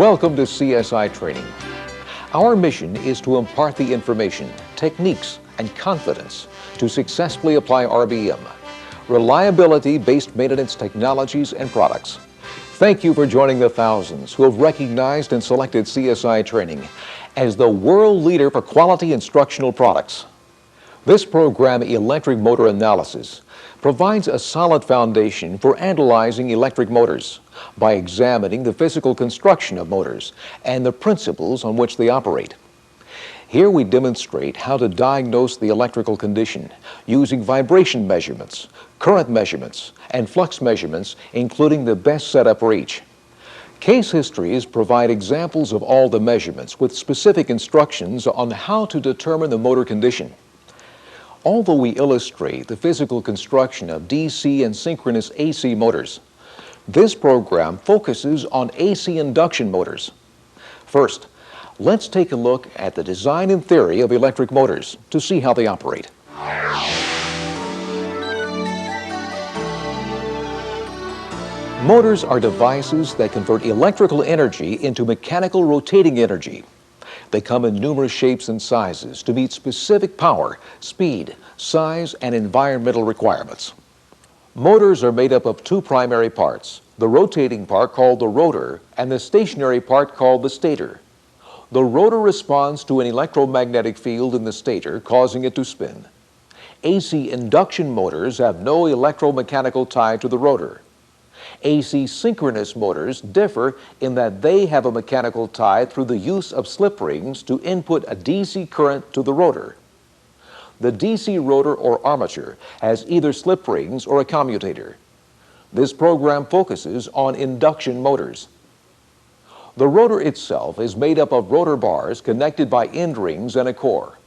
Welcome to CSI Training. Our mission is to impart the information, techniques, and confidence to successfully apply RBM, reliability-based maintenance technologies and products. Thank you for joining the thousands who have recognized and selected CSI Training as the world leader for quality instructional products. This program, Electric Motor Analysis, provides a solid foundation for analyzing electric motors by examining the physical construction of motors and the principles on which they operate. Here we demonstrate how to diagnose the electrical condition using vibration measurements, current measurements, and flux measurements, including the best setup for each. Case histories provide examples of all the measurements with specific instructions on how to determine the motor condition. Although we illustrate the physical construction of DC and synchronous AC motors, this program focuses on AC induction motors. First, let's take a look at the design and theory of electric motors to see how they operate. Motors are devices that convert electrical energy into mechanical rotating energy. They come in numerous shapes and sizes to meet specific power, speed, size, and environmental requirements. Motors are made up of two primary parts, the rotating part called the rotor and the stationary part called the stator. The rotor responds to an electromagnetic field in the stator, causing it to spin. AC induction motors have no electromechanical tie to the rotor. AC synchronous motors differ in that they have a mechanical tie through the use of slip rings to input a DC current to the rotor. The DC rotor or armature has either slip rings or a commutator. This program focuses on induction motors. The rotor itself is made up of rotor bars connected by end rings and a core.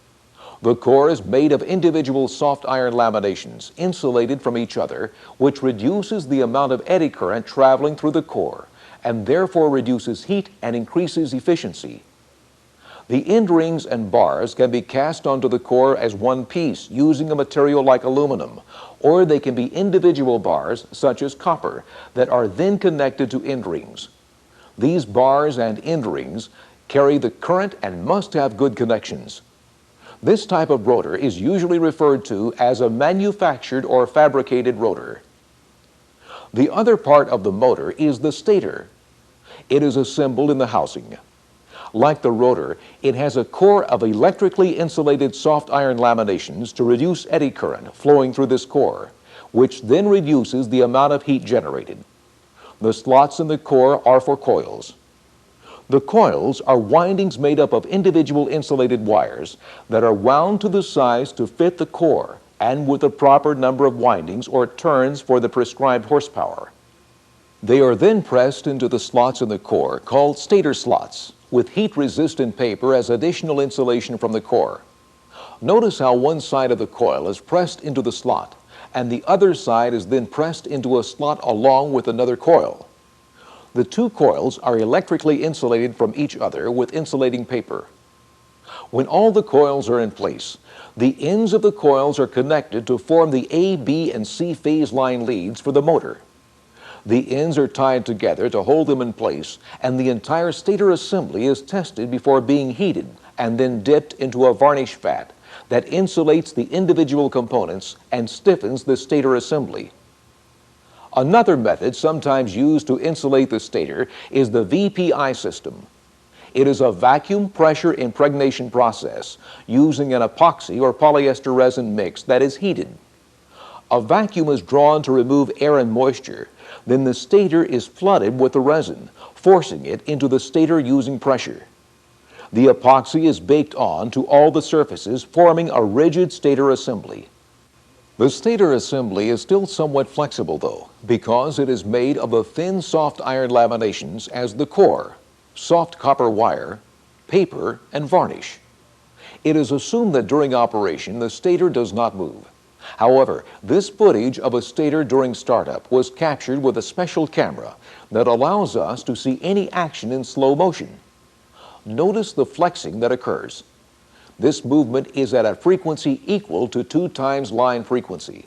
The core is made of individual soft iron laminations insulated from each other, which reduces the amount of eddy current traveling through the core and therefore reduces heat and increases efficiency. The end rings and bars can be cast onto the core as one piece using a material like aluminum, or they can be individual bars such as copper that are then connected to end rings. These bars and end rings carry the current and must have good connections. This type of rotor is usually referred to as a manufactured or fabricated rotor. The other part of the motor is the stator. It is assembled in the housing. Like the rotor, it has a core of electrically insulated soft iron laminations to reduce eddy current flowing through this core, which then reduces the amount of heat generated. The slots in the core are for coils. The coils are windings made up of individual insulated wires that are wound to the size to fit the core and with the proper number of windings or turns for the prescribed horsepower. They are then pressed into the slots in the core called stator slots with heat-resistant paper as additional insulation from the core. Notice how one side of the coil is pressed into the slot and the other side is then pressed into a slot along with another coil. The two coils are electrically insulated from each other with insulating paper. When all the coils are in place, the ends of the coils are connected to form the A, B, and C phase line leads for the motor. The ends are tied together to hold them in place, and the entire stator assembly is tested before being heated and then dipped into a varnish vat that insulates the individual components and stiffens the stator assembly. Another method sometimes used to insulate the stator is the VPI system. It is a vacuum pressure impregnation process using an epoxy or polyester resin mix that is heated. A vacuum is drawn to remove air and moisture. Then the stator is flooded with the resin, forcing it into the stator using pressure. The epoxy is baked on to all the surfaces, forming a rigid stator assembly. The stator assembly is still somewhat flexible though, because it is made of the thin soft iron laminations as the core, soft copper wire, paper, and varnish. It is assumed that during operation the stator does not move. However, this footage of a stator during startup was captured with a special camera that allows us to see any action in slow motion. Notice the flexing that occurs. This movement is at a frequency equal to 2 times line frequency.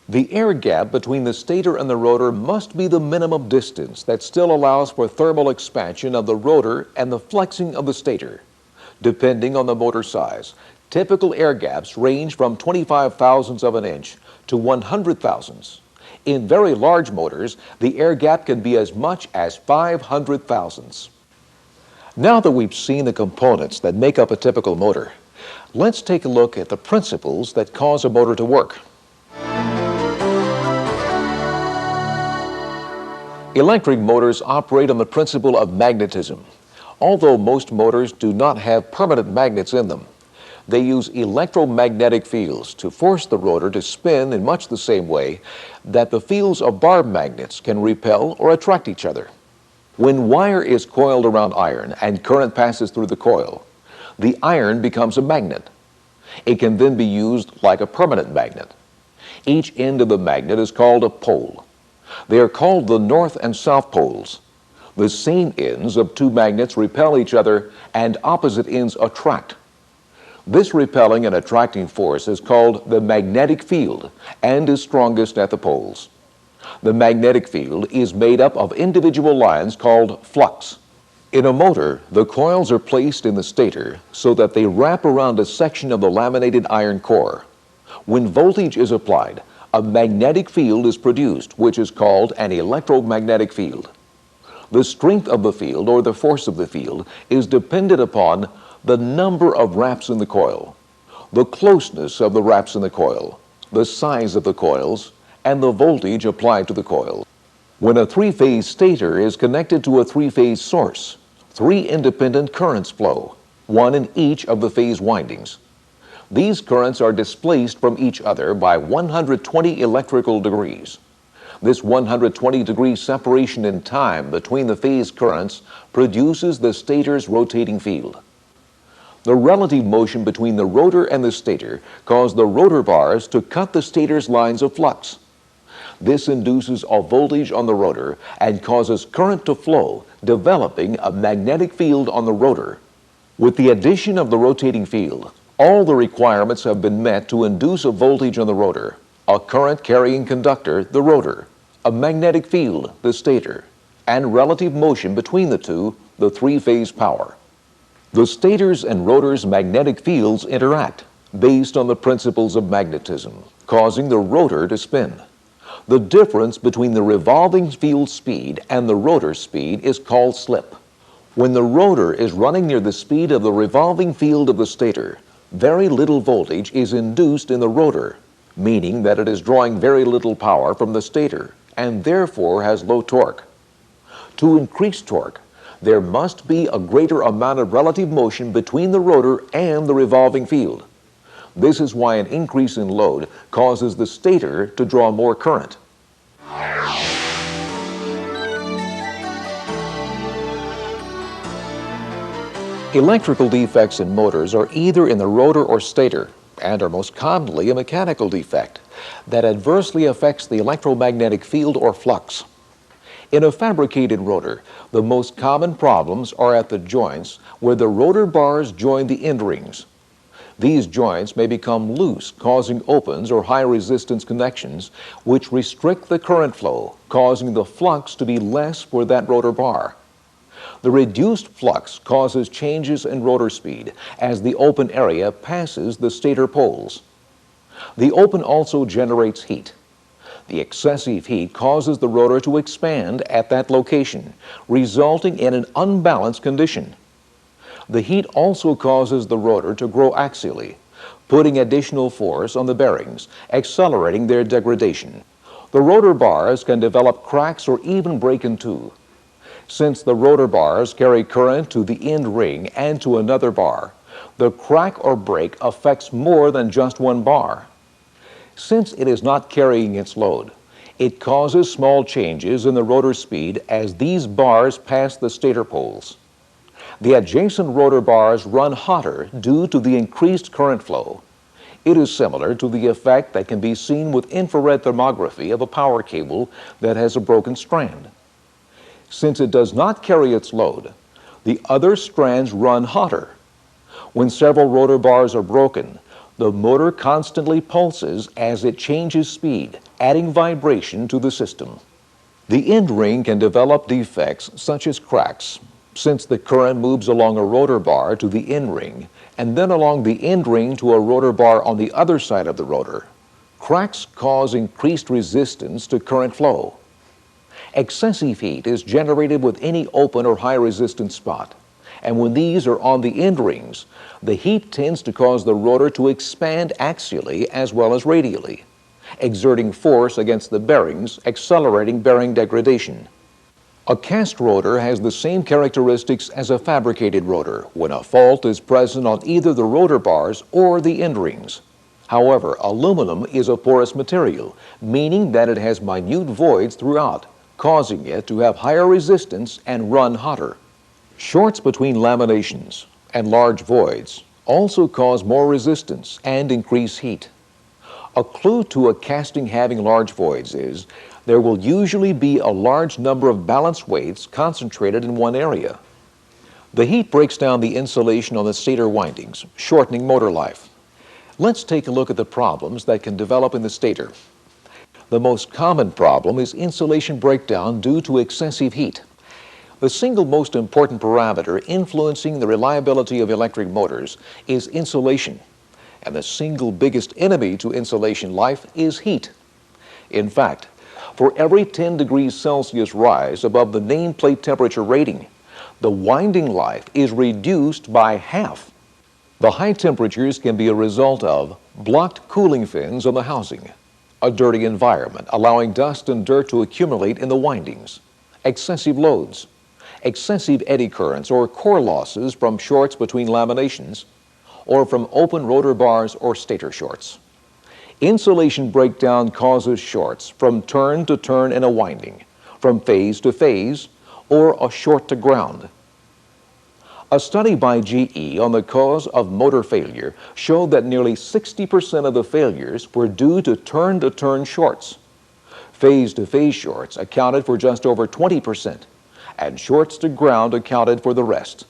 The air gap between the stator and the rotor must be the minimum distance that still allows for thermal expansion of the rotor and the flexing of the stator. Depending on the motor size, typical air gaps range from 25 thousandths of an inch to 100 thousandths. In very large motors, the air gap can be as much as 500 thousandths. Now that we've seen the components that make up a typical motor, let's take a look at the principles that cause a motor to work. Electric motors operate on the principle of magnetism. Although most motors do not have permanent magnets in them, they use electromagnetic fields to force the rotor to spin in much the same way that the fields of bar magnets can repel or attract each other. When wire is coiled around iron and current passes through the coil, the iron becomes a magnet. It can then be used like a permanent magnet. Each end of the magnet is called a pole. They are called the north and south poles. The same ends of two magnets repel each other and opposite ends attract. This repelling and attracting force is called the magnetic field and is strongest at the poles. The magnetic field is made up of individual lines called flux. In a motor, the coils are placed in the stator so that they wrap around a section of the laminated iron core. When voltage is applied, a magnetic field is produced, which is called an electromagnetic field. The strength of the field, or the force of the field, is dependent upon the number of wraps in the coil, the closeness of the wraps in the coil, the size of the coils, and the voltage applied to the coil. When a three-phase stator is connected to a three-phase source, three independent currents flow, one in each of the phase windings. These currents are displaced from each other by 120 electrical degrees. This 120-degree separation in time between the phase currents produces the stator's rotating field. The relative motion between the rotor and the stator causes the rotor bars to cut the stator's lines of flux. This induces a voltage on the rotor and causes current to flow, developing a magnetic field on the rotor. With the addition of the rotating field, all the requirements have been met to induce a voltage on the rotor, a current-carrying conductor, the rotor, a magnetic field, the stator, and relative motion between the two, the three-phase power. The stator's and rotor's magnetic fields interact based on the principles of magnetism, causing the rotor to spin. The difference between the revolving field speed and the rotor speed is called slip. When the rotor is running near the speed of the revolving field of the stator, very little voltage is induced in the rotor, meaning that it is drawing very little power from the stator and therefore has low torque. To increase torque, there must be a greater amount of relative motion between the rotor and the revolving field. This is why an increase in load causes the stator to draw more current. Electrical defects in motors are either in the rotor or stator, and are most commonly a mechanical defect that adversely affects the electromagnetic field or flux. In a fabricated rotor, the most common problems are at the joints where the rotor bars join the end rings. These joints may become loose, causing opens or high-resistance connections, which restrict the current flow, causing the flux to be less for that rotor bar. The reduced flux causes changes in rotor speed as the open area passes the stator poles. The open also generates heat. The excessive heat causes the rotor to expand at that location, resulting in an unbalanced condition. The heat also causes the rotor to grow axially, putting additional force on the bearings, accelerating their degradation. The rotor bars can develop cracks or even break in two. Since the rotor bars carry current to the end ring and to another bar, the crack or break affects more than just one bar. Since it is not carrying its load, it causes small changes in the rotor speed as these bars pass the stator poles. The adjacent rotor bars run hotter due to the increased current flow. It is similar to the effect that can be seen with infrared thermography of a power cable that has a broken strand. Since it does not carry its load, the other strands run hotter. When several rotor bars are broken, the motor constantly pulses as it changes speed adding vibration to the system. The end ring can develop defects such as cracks, since the current moves along a rotor bar to the end ring and then along the end ring to a rotor bar on the other side of the rotor. Cracks cause increased resistance to current flow. Excessive heat is generated with any open or high resistance spot, and when these are on the end rings, the heat tends to cause the rotor to expand axially as well as radially, exerting force against the bearings, accelerating bearing degradation. A cast rotor has the same characteristics as a fabricated rotor when a fault is present on either the rotor bars or the end rings. However, aluminum is a porous material, meaning that it has minute voids throughout, causing it to have higher resistance and run hotter. Shorts between laminations and large voids also cause more resistance and increase heat. A clue to a casting having large voids is there will usually be a large number of balanced weights concentrated in one area. The heat breaks down the insulation on the stator windings, shortening motor life. Let's take a look at the problems that can develop in the stator. The most common problem is insulation breakdown due to excessive heat. The single most important parameter influencing the reliability of electric motors is insulation, and the single biggest enemy to insulation life is heat. In fact, for every 10 degrees Celsius rise above the nameplate temperature rating, the winding life is reduced by half. The high temperatures can be a result of blocked cooling fins on the housing, a dirty environment allowing dust and dirt to accumulate in the windings, excessive loads, excessive eddy currents or core losses from shorts between laminations, or from open rotor bars or stator shorts. Insulation breakdown causes shorts from turn to turn in a winding, from phase to phase, or a short to ground. A study by GE on the cause of motor failure showed that nearly 60% of the failures were due to turn shorts. Phase-to-phase shorts accounted for just over 20%, and shorts to ground accounted for the rest.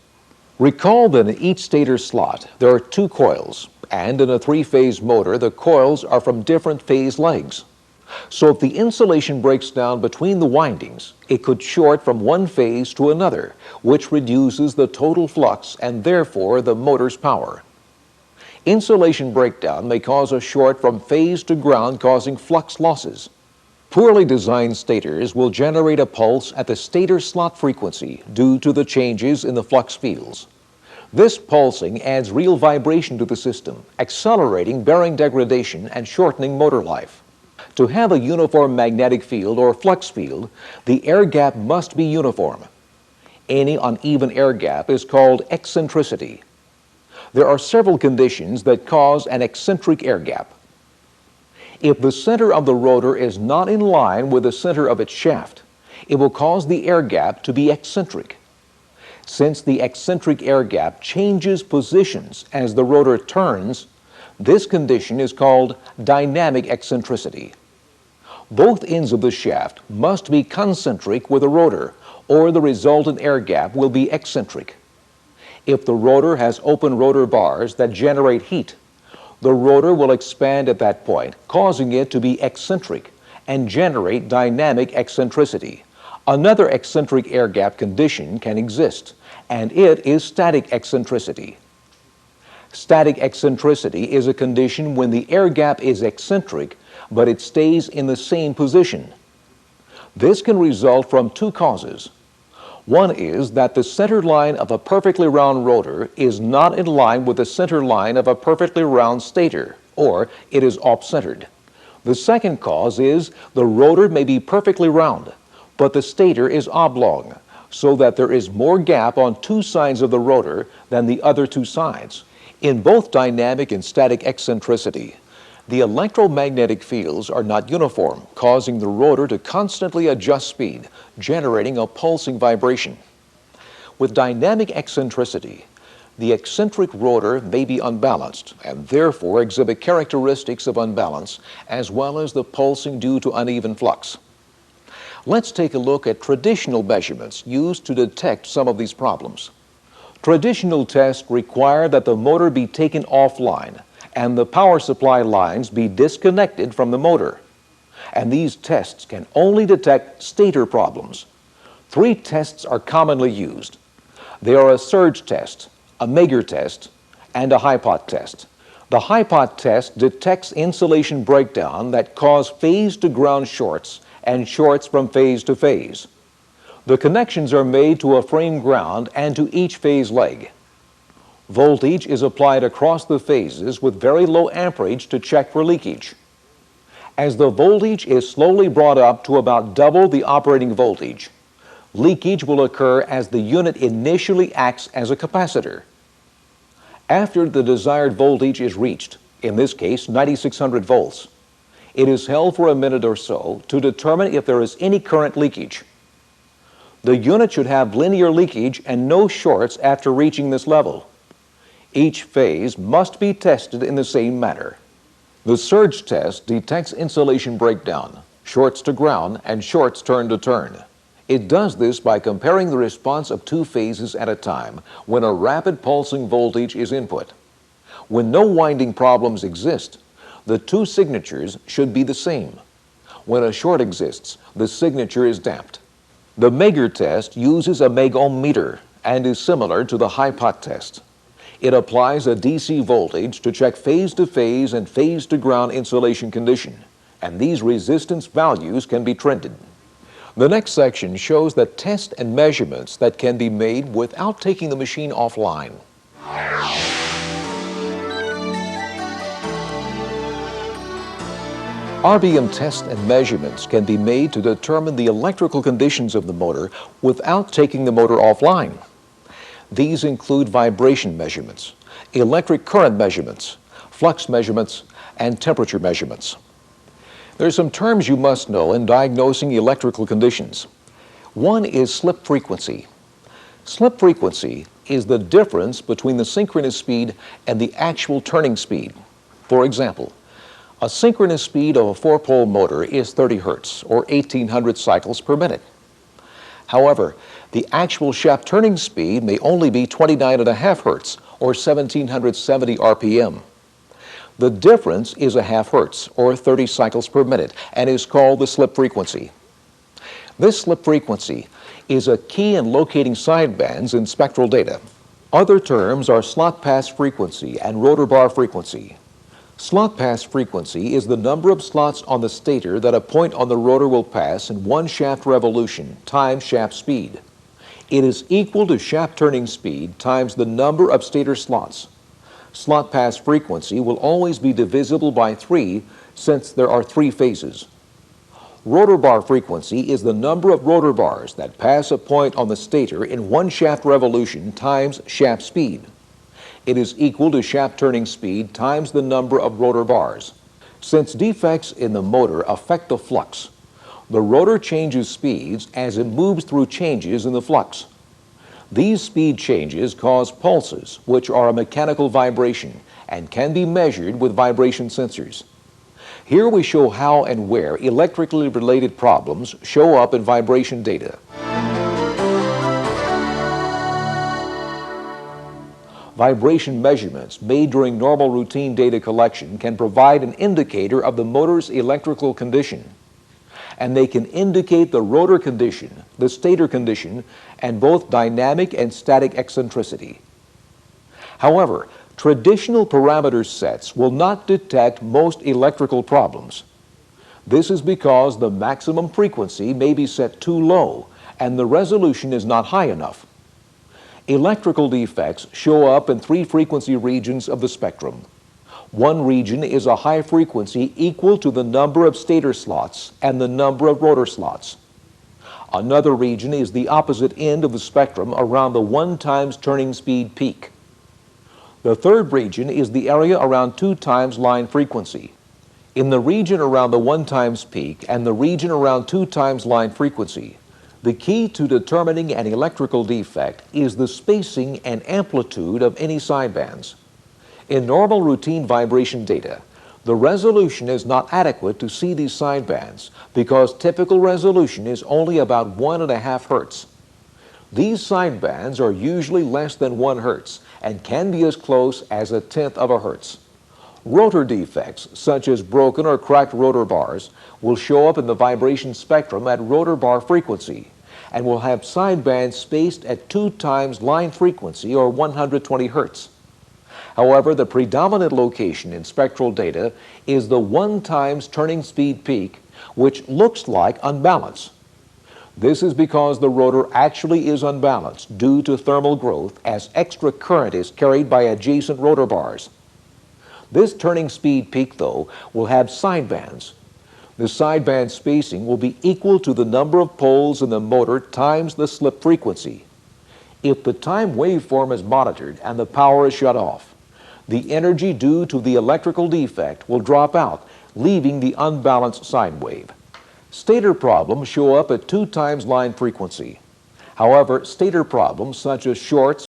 Recall that in each stator slot there are 2 coils, and in a 3-phase motor the coils are from different phase legs. So if the insulation breaks down between the windings, it could short from one phase to another, which reduces the total flux and therefore the motor's power. Insulation breakdown may cause a short from phase to ground, causing flux losses. Poorly designed stators will generate a pulse at the stator slot frequency due to the changes in the flux fields. This pulsing adds real vibration to the system, accelerating bearing degradation and shortening motor life. To have a uniform magnetic field or flux field, the air gap must be uniform. Any uneven air gap is called eccentricity. There are several conditions that cause an eccentric air gap. If the center of the rotor is not in line with the center of its shaft, it will cause the air gap to be eccentric. Since the eccentric air gap changes positions as the rotor turns, this condition is called dynamic eccentricity. Both ends of the shaft must be concentric with the rotor, or the resultant air gap will be eccentric. If the rotor has open rotor bars that generate heat, the rotor will expand at that point, causing it to be eccentric and generate dynamic eccentricity. Another eccentric air gap condition can exist, and it is static eccentricity. Static eccentricity is a condition when the air gap is eccentric, but it stays in the same position. This can result from 2 causes. One is that the center line of a perfectly round rotor is not in line with the center line of a perfectly round stator, or it is off-centered. The second cause is the rotor may be perfectly round, but the stator is oblong, so that there is more gap on 2 sides of the rotor than the other 2 sides. In both dynamic and static eccentricity, the electromagnetic fields are not uniform, causing the rotor to constantly adjust speed, generating a pulsing vibration. With dynamic eccentricity, the eccentric rotor may be unbalanced and therefore exhibit characteristics of unbalance as well as the pulsing due to uneven flux. Let's take a look at traditional measurements used to detect some of these problems. Traditional tests require that the motor be taken offline and the power supply lines be disconnected from the motor. and these tests can only detect stator problems. 3 tests are commonly used. They are a surge test, a Mager test, and a high-pot test. The high-pot test detects insulation breakdown that cause phase-to-ground shorts and shorts from phase to phase. The connections are made to a frame ground and to each phase leg. Voltage is applied across the phases with very low amperage to check for leakage. As the voltage is slowly brought up to about double the operating voltage, leakage will occur as the unit initially acts as a capacitor. After the desired voltage is reached, in this case 9600 volts, it is held for a minute or so to determine if there is any current leakage. The unit should have linear leakage and no shorts after reaching this level. Each phase must be tested in the same manner. The surge test detects insulation breakdown, shorts to ground, and shorts turn to turn. It does this by comparing the response of 2 phases at a time when a rapid pulsing voltage is input. When no winding problems exist, the 2 signatures should be the same. When a short exists, the signature is damped. The Mager test uses a megohm meter and is similar to the high-pot test. It applies a DC voltage to check phase-to-phase and phase-to-ground insulation condition, and these resistance values can be trended. The next section shows the test and measurements that can be made without taking the machine offline. RBM tests and measurements can be made to determine the electrical conditions of the motor without taking the motor offline. These include vibration measurements, electric current measurements, flux measurements, and temperature measurements. There are some terms you must know in diagnosing electrical conditions. One is slip frequency. Slip frequency is the difference between the synchronous speed and the actual turning speed. For example, a synchronous speed of a 4-pole motor is 30 Hertz, or 1800 cycles per minute. However, the actual shaft turning speed may only be 29.5 Hertz, or 1770 RPM. The difference is a half Hertz, or 30 cycles per minute, and is called the slip frequency. This slip frequency is a key in locating sidebands in spectral data. Other terms are slot pass frequency and rotor bar frequency. Slot pass frequency is the number of slots on the stator that a point on the rotor will pass in 1 shaft revolution times shaft speed. It is equal to shaft turning speed times the number of stator slots. Slot pass frequency will always be divisible by 3 since there are 3 phases. Rotor bar frequency is the number of rotor bars that pass a point on the stator in 1 shaft revolution times shaft speed. It is equal to shaft turning speed times the number of rotor bars. Since defects in the motor affect the flux, the rotor changes speeds as it moves through changes in the flux. These speed changes cause pulses, which are a mechanical vibration and can be measured with vibration sensors. Here we show how and where electrically related problems show up in vibration data. Vibration measurements made during normal routine data collection can provide an indicator of the motor's electrical condition, and they can indicate the rotor condition, the stator condition, and both dynamic and static eccentricity. However, traditional parameter sets will not detect most electrical problems. This is because the maximum frequency may be set too low and the resolution is not high enough. Electrical defects show up in 3 frequency regions of the spectrum. One region is a high frequency equal to the number of stator slots and the number of rotor slots. Another region is the opposite end of the spectrum around the 1 times turning speed peak. The third region is the area around 2 times line frequency. In the region around the 1 times peak and the region around 2 times line frequency, the key to determining an electrical defect is the spacing and amplitude of any sidebands. In normal routine vibration data, the resolution is not adequate to see these sidebands because typical resolution is only about 1.5 Hertz. These sidebands are usually less than 1 Hertz and can be as close as 1/10 of a Hertz. Rotor defects, such as broken or cracked rotor bars, will show up in the vibration spectrum at rotor bar frequency and will have sidebands spaced at 2 times line frequency, or 120 hertz. However, the predominant location in spectral data is the 1 times turning speed peak, which looks like unbalance. This is because the rotor actually is unbalanced due to thermal growth as extra current is carried by adjacent rotor bars. This turning speed peak, though, will have sidebands. The sideband spacing will be equal to the number of poles in the motor times the slip frequency. If the time waveform is monitored and the power is shut off, the energy due to the electrical defect will drop out, leaving the unbalanced sine wave. Stator problems show up at 2 times line frequency. However, stator problems such as shorts,